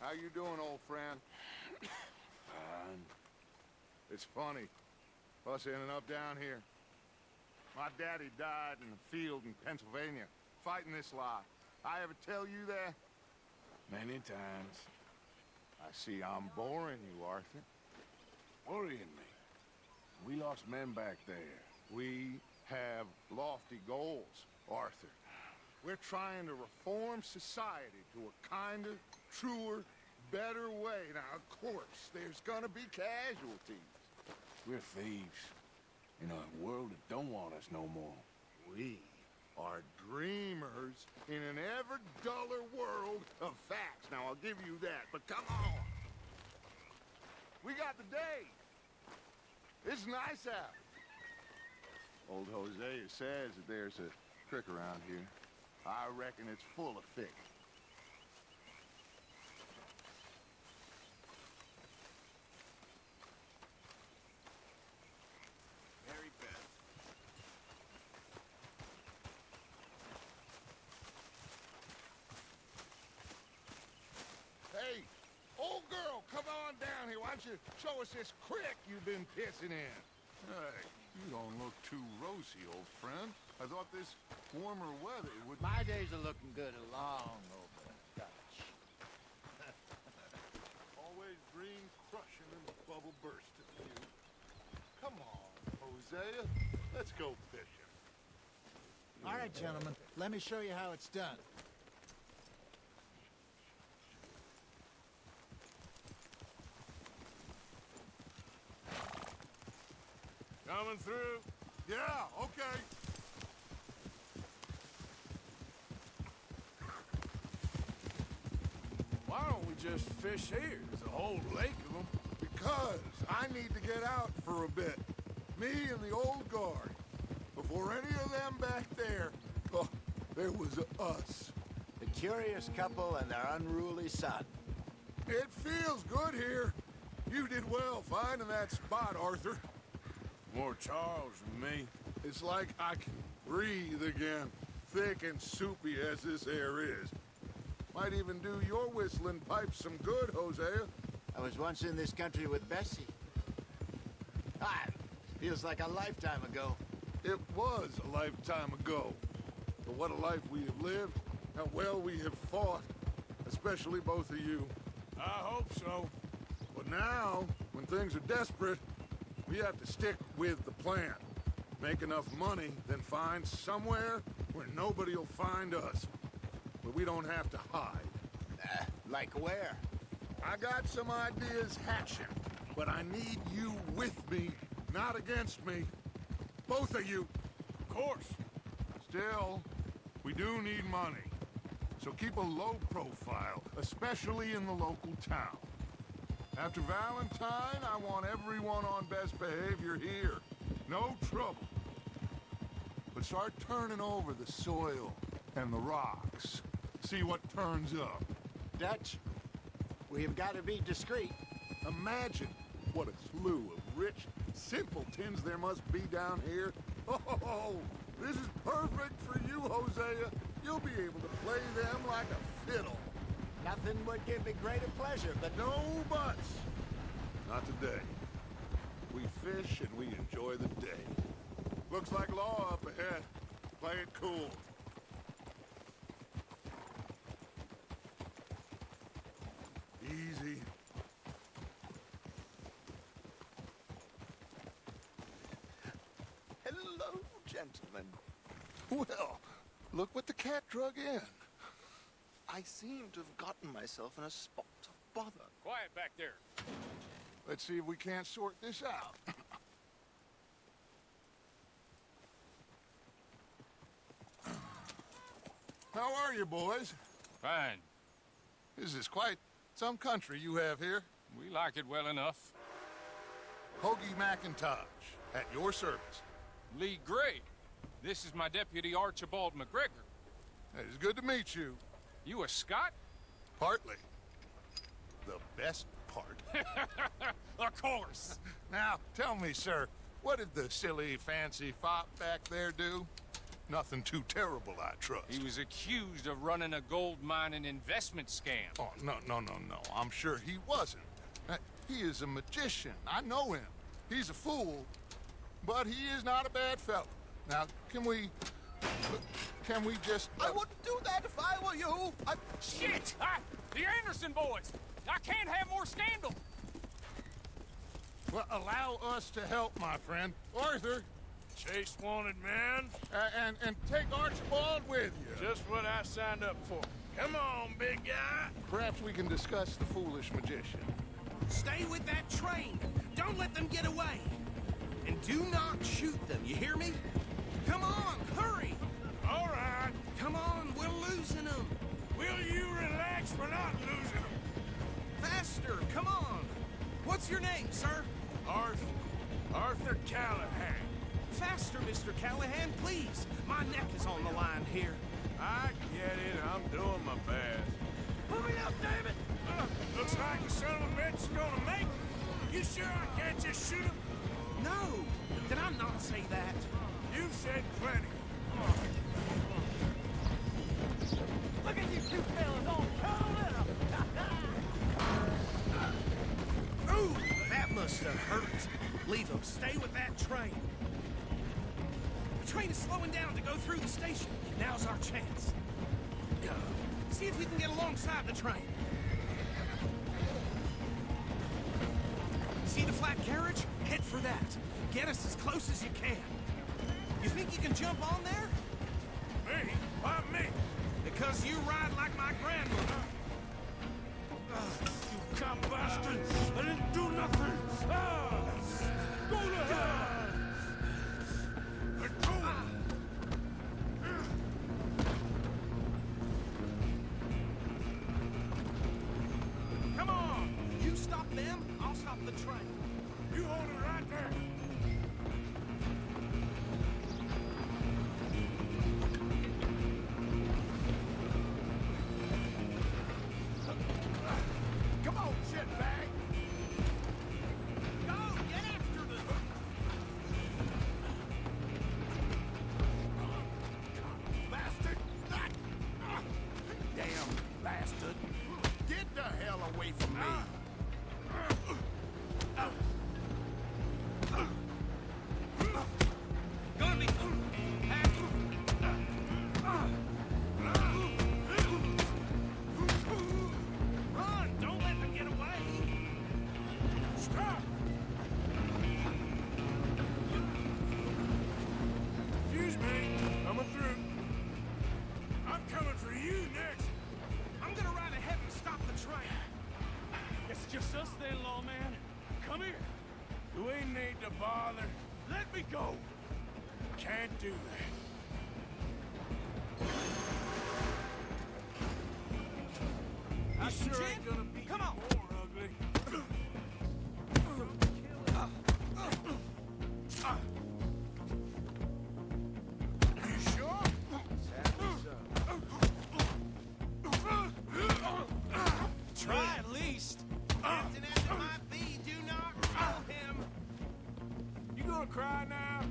How you doing, old friend? Fine. It's funny, us ending up down here. My daddy died in the field in Pennsylvania, fighting this lie. I ever tell you that? Many times. I see I'm boring you, Arthur. Worrying me. We lost men back there. We have lofty goals, Arthur. We're trying to reform society to a kinder, truer, better way. Now, of course, there's gonna be casualties. We're thieves. In a world that don't want us no more. We are dreamers in an ever duller world of facts. Now, I'll give you that, but come on. We got the day. It's nice out. Old Hosea says that there's a creek around here. I reckon it's full of fish. Very best. Hey, old girl, come on down here. Why don't you show us this creek you've been pissing in? Hey, you don't look too rosy, old friend. I thought this warmer weather would... My days are looking good along over Dutch. Always green crushing and bubble bursting for you. Come on, Hosea. Let's go fishing. All right, gentlemen, let me show you how it's done. Coming through? Yeah, okay. Why don't we just fish here? There's a whole lake of them. Because I need to get out for a bit. Me and the old guard. Before any of them back there, oh, there was us. The curious couple and their unruly son. It feels good here. You did well finding that spot, Arthur. More Charles than me. It's like I can breathe again, thick and soupy as this air is. Might even do your whistling pipes some good, Hosea. I was once in this country with Bessie. Ah, feels like a lifetime ago. It was a lifetime ago. But what a life we have lived, how well we have fought, especially both of you. I hope so. But now, when things are desperate, we have to stick with the plan. Make enough money, then find somewhere where nobody will find us. Where we don't have to hide. Like where? I got some ideas hatching, but I need you with me, not against me. Both of you. Of course. Still, we do need money. So keep a low profile, especially in the local town. After Valentine, I want everyone on best behavior here. No trouble. But start turning over the soil and the rocks. See what turns up. Dutch, we've got to be discreet. Imagine what a slew of rich simpletons there must be down here. Oh, this is perfect for you, Hosea. You'll be able to play them like a fiddle. Nothing would give me greater pleasure, but No buts. Not today. We fish and we enjoy the day. Looks like law up ahead. Play it cool. Easy. Hello, gentlemen. Well, look what the cat drug in. I seem to have gotten myself in a spot of bother. Quiet back there. Let's see if we can't sort this out. How are you, boys? Fine. This is quite some country you have here. We like it well enough. Hoagie McIntosh, at your service. Lee Gray. This is my deputy Archibald McGregor. It's good to meet you. You a Scot? Partly. The best part. Of course. Now, tell me, sir, what did the silly, fancy fop back there do? Nothing too terrible, I trust. He was accused of running a gold mining investment scam. Oh, no. I'm sure he wasn't. He is a magician. I know him. He's a fool, but he is not a bad fellow. Now, can we just... I wouldn't do that if I were you. Shit! The Anderson boys! I can't have more scandal! Well, allow us to help, my friend. Arthur, Chase wanted man. and take Archibald with you. Just what I signed up for. Come on, big guy. Perhaps we can discuss the foolish magician. Stay with that train. Don't let them get away. And do not shoot them, you hear me? Come on, hurry! All right. Come on, we're losing them. Will you relax? We're not losing them. Faster, come on. What's your name, sir? Arthur Callahan. Faster, Mr. Callahan, please. My neck is on the line here. I get it. I'm doing my best. Hurry up, damn it! Looks like the son of a bitch is gonna make it. You sure I can't just shoot him? No, did I not say that? You said plenty. Look at you two fellas all curled up! Ooh, that must have hurt. Leave them. Stay with that train. The train is slowing down to go through the station. Now's our chance. See if you can get alongside the train. See the flat carriage? Head for that. Get us as close as you can. You think you can jump on there? Me? Why me? Because you ride like my grandmother. You cop bastard! I didn't do nothing! Go to hell! Come on! You stop them, I'll stop the train. You hold it right there! Come on, shitbag! Go! Get after them! Bastard! Damn bastard! Get the hell away from me! Gonna be... Run! Don't let them get away! Stop! Excuse me. Coming through. I'm coming for you next. I'm gonna ride ahead and stop the train. It's just us then, lawman. Come here. We need to bother. Let me go. Can't do that. I Mr. sure Jen, ain't gonna be come on. more ugly. You sure? Try at least. Captain as it might be, do not kill him. You gonna cry now?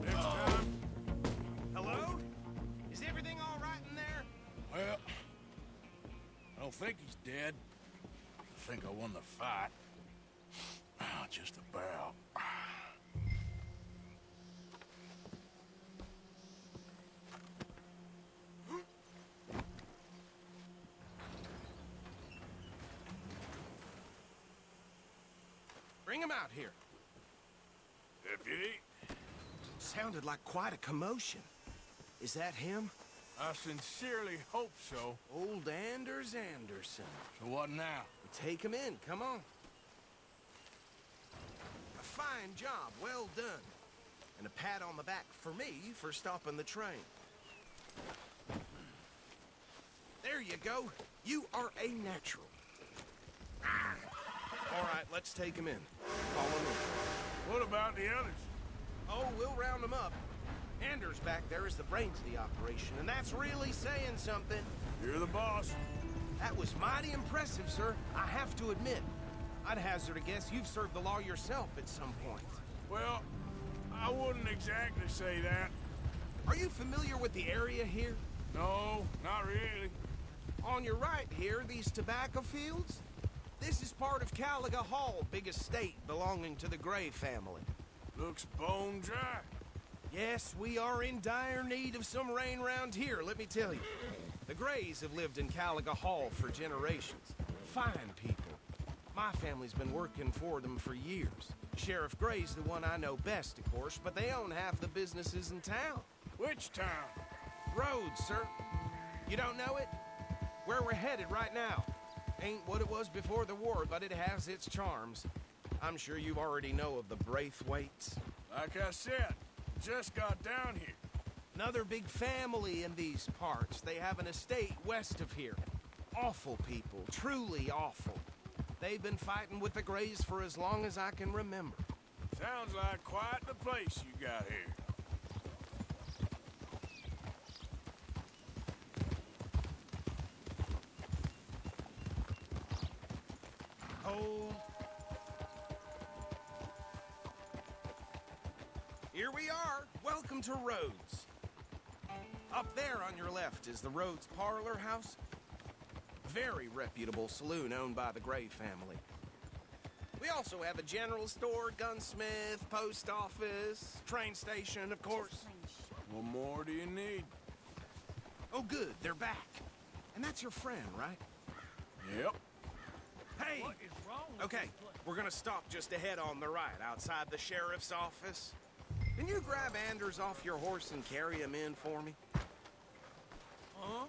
Next time? Hello? Is everything all right in there? Well, I don't think he's dead. I think I won the fight. Just about. Bring him out here. Deputy, Sounded like quite a commotion. Is that him? I sincerely hope so. Old Anders Anderson. So what now? Take him in, come on. A fine job, well done. And a pat on the back for me for stopping the train. There you go. You are a natural. All right, let's take him in. Follow me. What about the others? Oh, we'll round them up. Anders back there is the brains of the operation, and that's really saying something. You're the boss. That was mighty impressive, sir. I have to admit. I'd hazard a guess you've served the law yourself at some point. Well, I wouldn't exactly say that. Are you familiar with the area here? No, not really. On your right here, these tobacco fields? This is part of Caliga Hall, big estate belonging to the Gray family. Looks bone dry. Yes, we are in dire need of some rain round here, let me tell you. The Grays have lived in Caliga Hall for generations. Fine people. My family's been working for them for years. Sheriff Gray's the one I know best, of course, but they own half the businesses in town. Which town? Rhodes, sir. You don't know it? Where we're headed right now. Ain't what it was before the war, but it has its charms. I'm sure you already know of the Braithwaites. Like I said, just got down here. Another big family in these parts. They have an estate west of here. Awful people, truly awful. They've been fighting with the Grays for as long as I can remember. Sounds like quite the place you got here. Hold. Here we are. Welcome to Rhodes. Up there on your left is the Rhodes Parlor House. Very reputable saloon owned by the Gray family. We also have a general store, gunsmith, post office, train station, of course. What more do you need? Oh, good. They're back. And that's your friend, right? Yep. Hey! What is wrong with Okay, this place? we're gonna stop just ahead on the right, outside the sheriff's office. Can you grab Anders off your horse and carry him in for me? Huh?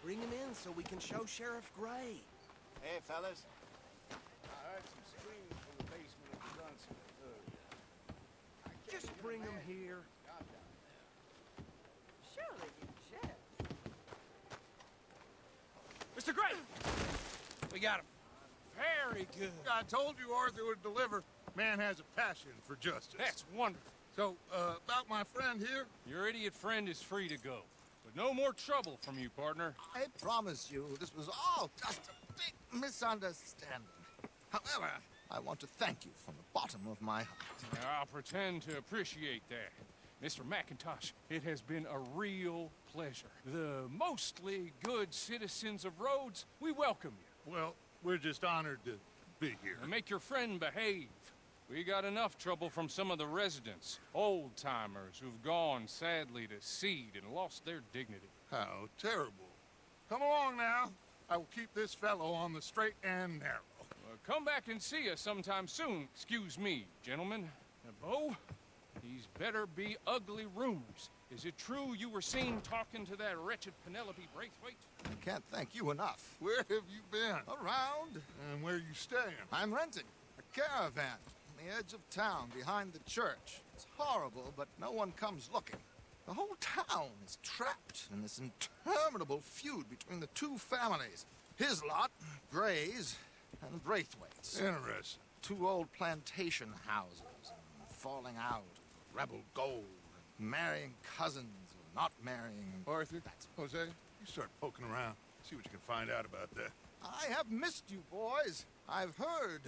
Bring him in so we can show Sheriff Gray. Hey, fellas. I heard some screams from the basement of the gunsmith earlier. Just bring him here. Surely you jest. Mr. Gray! We got him. Very good. I told you Arthur would deliver. Man has a passion for justice. That's wonderful. So, about my friend here? Your idiot friend is free to go. But no more trouble from you, partner. I promise you, this was all just a big misunderstanding. However, I want to thank you from the bottom of my heart. I'll pretend to appreciate that. Mr. McIntosh, it has been a real pleasure. The mostly good citizens of Rhodes, we welcome you. Well, we're just honored to be here. And make your friend behave. We got enough trouble from some of the residents, old-timers who've gone, sadly, to seed and lost their dignity. How terrible. Come along now. I will keep this fellow on the straight and narrow. Come back and see us sometime soon. Excuse me, gentlemen. Bo, these better be ugly rumors. Is it true you were seen talking to that wretched Penelope Braithwaite? I can't thank you enough. Where have you been? Around, And where you staying? I'm renting a caravan on the edge of town behind the church. It's horrible, but no one comes looking. The whole town is trapped in this interminable feud between the two families. His lot, Gray's, and Braithwaite's. Interesting. Two old plantation houses, and falling out, rebel gold, and marrying cousins, or not marrying. Arthur, Jose, you start poking around. See what you can find out about that. I have missed you, boys. I've heard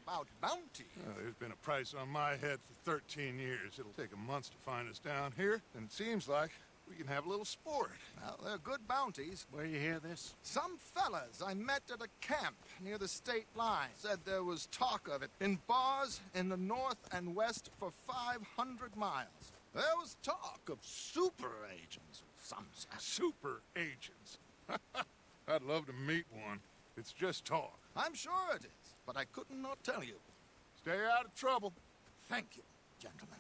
about bounty. There's been a price on my head for 13 years. It'll take a month to find us down here, and it seems like we can have a little sport. Well, they're good bounties. Where you hear this? Some fellas I met at a camp near the state line said there was talk of it in bars in the north and west for 500 miles. There was talk of super agents of some sort. Super agents. I'd love to meet one. It's just talk. I'm sure it is, but I couldn't not tell you. Stay out of trouble. Thank you, gentlemen.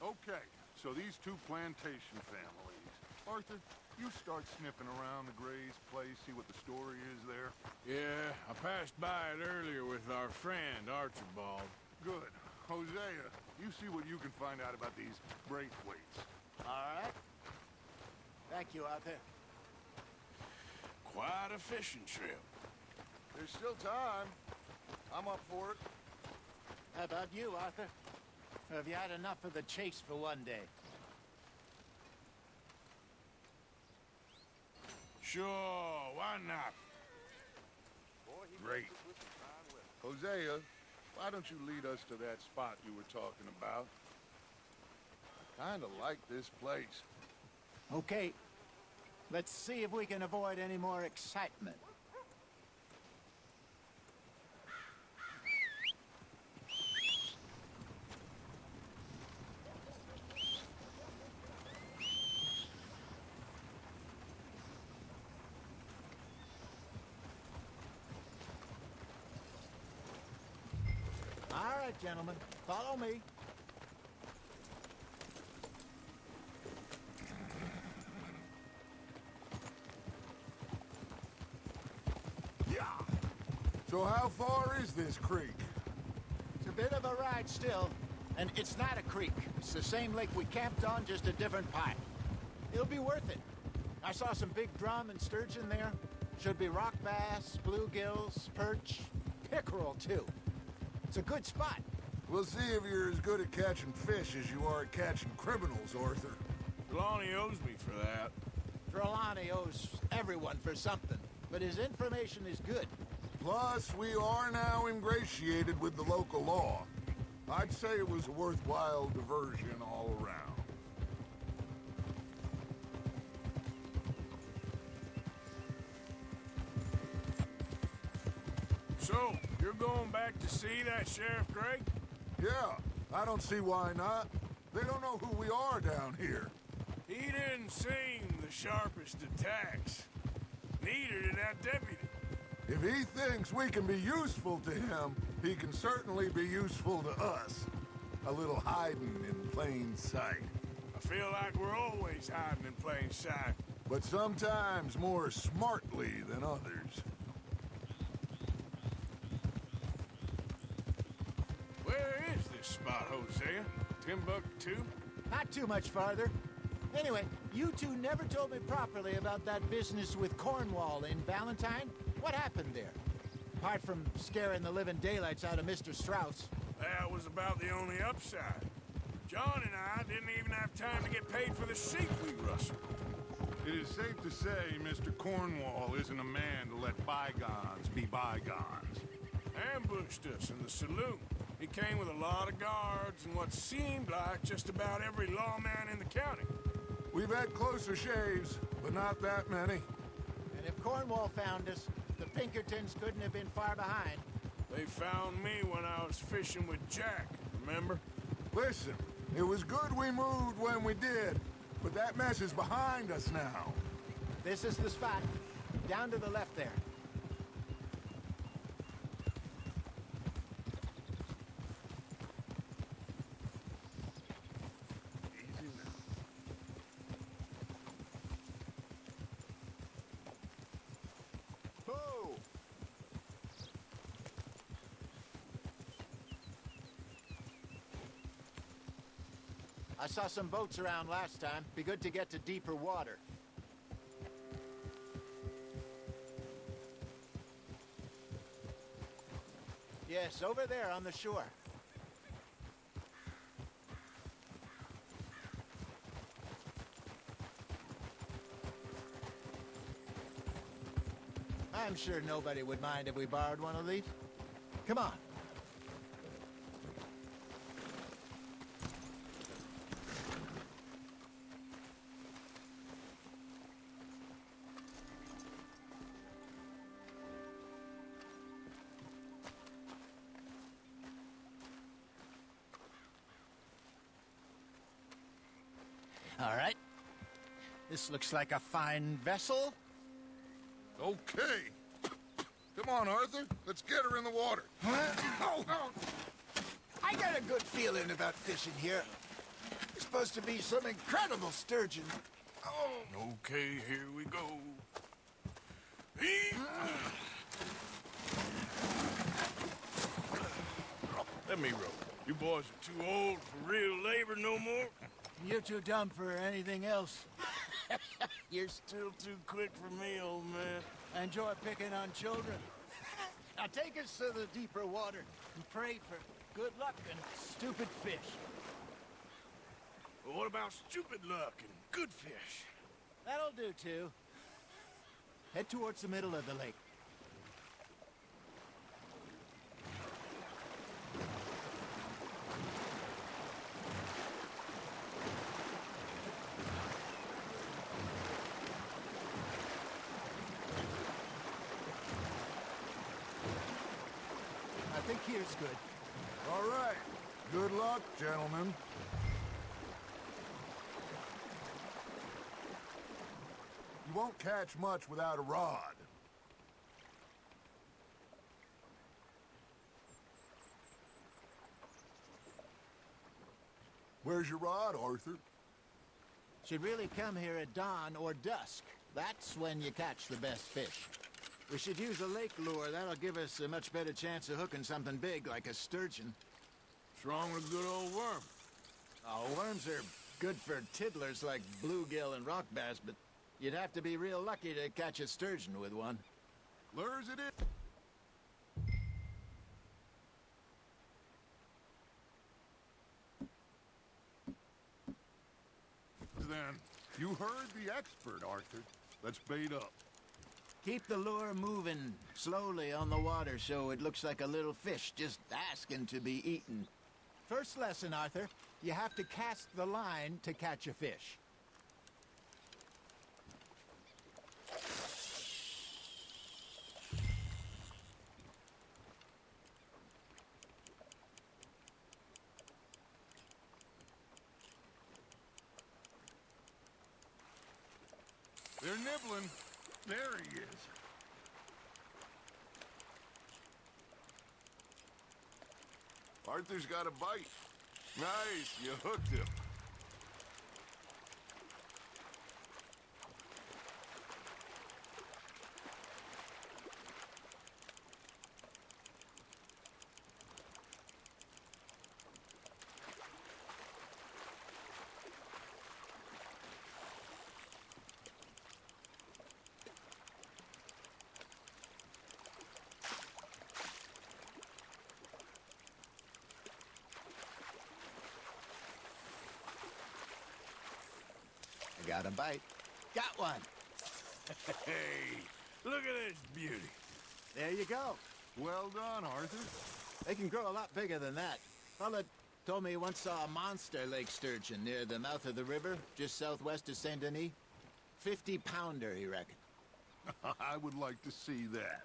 Okay, so these two plantation families. Arthur, you start sniffing around the Gray's place, see what the story is there. Yeah, I passed by it earlier with our friend, Archibald. Good. Hosea, you see what you can find out about these Braithwaites. All right. Thank you, Arthur. Quite a fishing trip. There's still time. I'm up for it. How about you, Arthur? Or have you had enough of the chase for one day? Sure, why not? Great. Hosea, why don't you lead us to that spot you were talking about? I kinda like this place. Okay. Let's see if we can avoid any more excitement. All right, gentlemen, follow me. Yeah. So how far is this creek? It's a bit of a ride still, and it's not a creek. It's the same lake we camped on, just a different pipe. It'll be worth it. I saw some big drum and sturgeon there. Should be rock bass, bluegills, perch, pickerel too. It's a good spot. We'll see if you're as good at catching fish as you are at catching criminals, Arthur. Trelawney owes me for that. Trelawney owes everyone for something, but his information is good. Plus, we are now ingratiated with the local law. I'd say it was a worthwhile diversion all around. So, you're going back to see that Sheriff Gregg? Yeah, I don't see why not. They don't know who we are down here. He didn't seem the sharpest attacks. Neither did that deputy. If he thinks we can be useful to him, he can certainly be useful to us. A little hiding in plain sight. I feel like we're always hiding in plain sight. But sometimes more smartly than others. Where is this spot, Hosea? Timbuktu? Not too much farther. Anyway, you two never told me properly about that business with Cornwall in Valentine. What happened there? Apart from scaring the living daylights out of Mr. Strauss. That was about the only upside. John and I didn't even have time to get paid for the sheep we rustled. It is safe to say Mr. Cornwall isn't a man to let bygones be bygones. Ambushed us in the saloon. He came with a lot of guards and what seemed like just about every lawman in the county. We've had closer shaves, but not that many. And if Cornwall found us, the Pinkertons couldn't have been far behind. They found me when I was fishing with Jack, remember? Listen, it was good we moved when we did, but that mess is behind us now. This is the spot. Down to the left there. Easy now. Whoa! I saw some boats around last time. Be good to get to deeper water. Yes, over there on the shore. I'm sure nobody would mind if we borrowed one of these. Come on. All right. This looks like a fine vessel. Okay. Come on, Arthur. Let's get her in the water. Oh. I got a good feeling about fishing here. It's supposed to be some incredible sturgeon. Oh. Okay, here we go. Let me row. You boys are too old for real labor no more. You're too dumb for anything else. You're still too quick for me, old man. I enjoy picking on children. Now take us to the deeper water and pray for good luck and stupid fish. Well, what about stupid luck and good fish? That'll do, too. Head towards the middle of the lake. I think here's good. All right. Good luck, gentlemen. You won't catch much without a rod. Where's your rod, Arthur? Should really come here at dawn or dusk. That's when you catch the best fish. We should use a lake lure. That'll give us a much better chance of hooking something big like a sturgeon. What's wrong with a good old worm? Oh, worms are good for tiddlers like bluegill and rock bass, but you'd have to be real lucky to catch a sturgeon with one. Lures it in. Then, you heard the expert, Arthur. Let's bait up. Keep the lure moving slowly on the water so it looks like a little fish just asking to be eaten. First lesson, Arthur. You have to cast the line to catch a fish. They're nibbling. There he is. Arthur's got a bite. Nice, you hooked him. I got a bite. Got one. Hey, look at this beauty. There you go. Well done, Arthur. They can grow a lot bigger than that. Fella told me he once saw a monster lake sturgeon near the mouth of the river, just southwest of Saint Denis. 50-pounder, he reckoned. I would like to see that.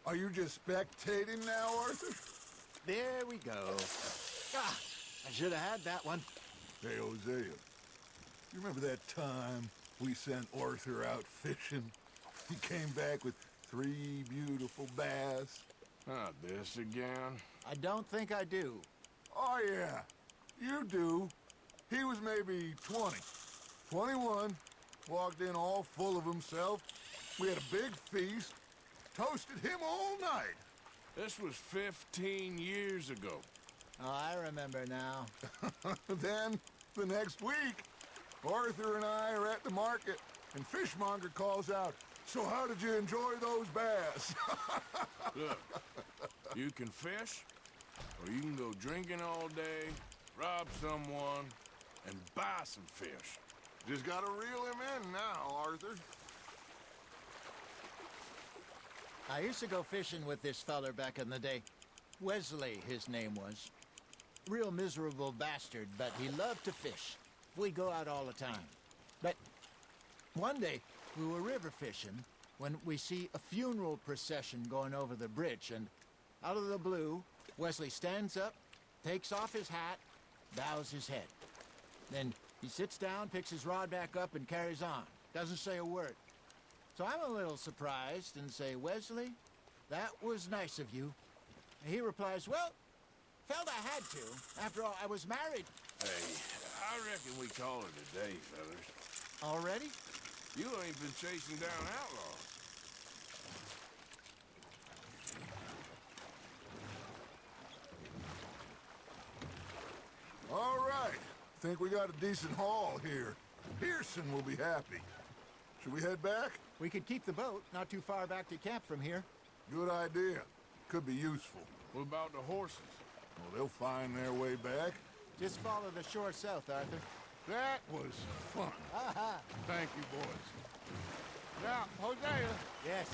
Are you just spectating now, Arthur? There we go. Ah, I should have had that one. Hey, Hosea, you remember that time we sent Arthur out fishing? He came back with 3 beautiful bass. Not this again. I don't think I do. Oh, yeah, you do. He was maybe 20, 21, walked in all full of himself. We had a big feast, toasted him all night. This was 15 years ago. Oh, I remember now. Then, the next week, Arthur and I are at the market, and Fishmonger calls out, "So how did you enjoy those bass?" Look, you can fish, or you can go drinking all day, rob someone, and buy some fish. Just gotta reel him in now, Arthur. I used to go fishing with this feller back in the day. Wesley, his name was. Real miserable bastard, but he loved to fish. We'd go out all the time. But one day, we were river fishing when we see a funeral procession going over the bridge, and out of the blue, Wesley stands up, takes off his hat, bows his head. Then he sits down, picks his rod back up, and carries on. Doesn't say a word. So I'm a little surprised and say, "Wesley, that was nice of you." And he replies, "Well, felt I had to. After all, I was married." Hey, I reckon we call it a day, fellas. Already? You ain't been chasing down outlaws. All right, think we got a decent haul here. Pearson will be happy. Should we head back? We could keep the boat not too far back to camp from here. Good idea. Could be useful. What about the horses? Well, they'll find their way back. Just follow the shore south, Arthur. That was fun. Aha! Thank you, boys. Now, Hosea. Yes.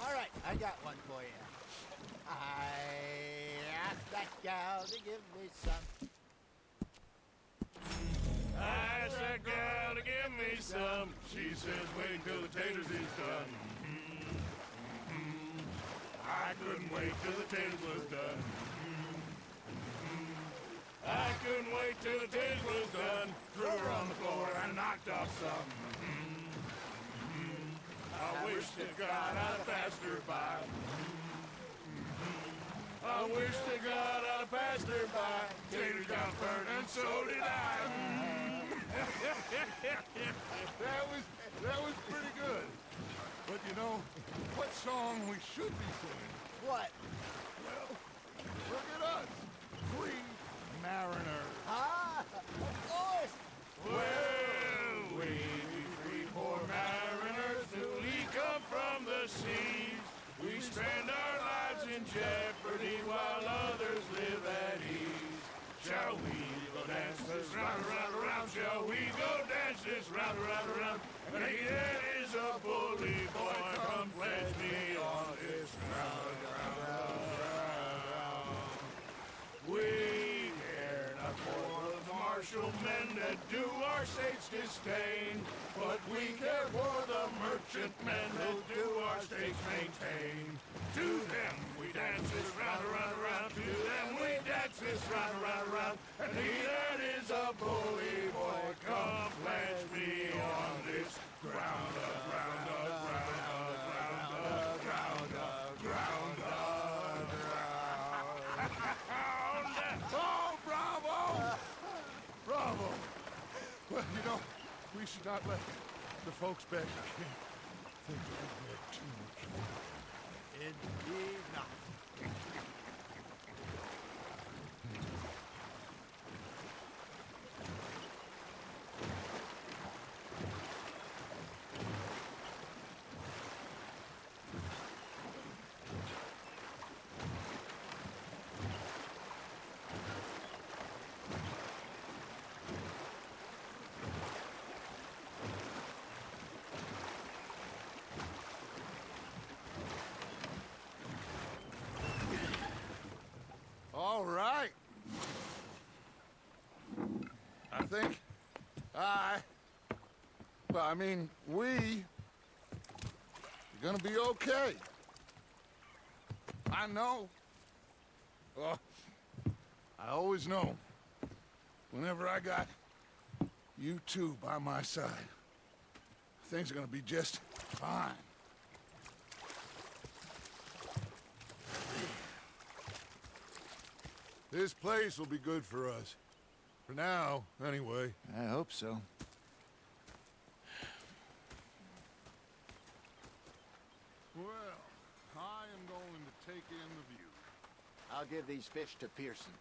All right, I got one for you. I asked that gal to give me some. I asked that gal to give me some. She says, wait till the taters is done. I couldn't wait till the taters was done. I couldn't wait till the taters was done. Threw her on the floor and knocked off some. I wish to God I'd passed her by. I wish to God I'd passed her by. Taters got burnt and so did I. That was pretty good. But you know, what song we should be singing? What? Well, look at us. Free mariners. Ah, of course. Well, we three poor mariners newly come from the seas. We spend our lives in jeopardy while others live at ease. Shall we go dance this round, around, around? Shall we go dance this round, around, around? And he that is a bully boy, come pledge me on this round, round, round, round. We care not for the martial men that do our states disdain, but we care for the merchant men that do our states maintain. To them we dance this round, around, around. To them we dance this round, around, around. And he that is a bully boy, come pledge me on this ground up, ground up, ground up, ground up, ground up, ground up, ground up. Oh, bravo! Bravo! Well, you know, we should not let the folks back again think that we had too much fun. Indeed not. All right. I think we are gonna be okay. I know. Well, I always know. Whenever I got you two by my side, things are gonna be just fine. This place will be good for us. For now, anyway. I hope so. Well, I am going to take in the view. I'll give these fish to Pearson.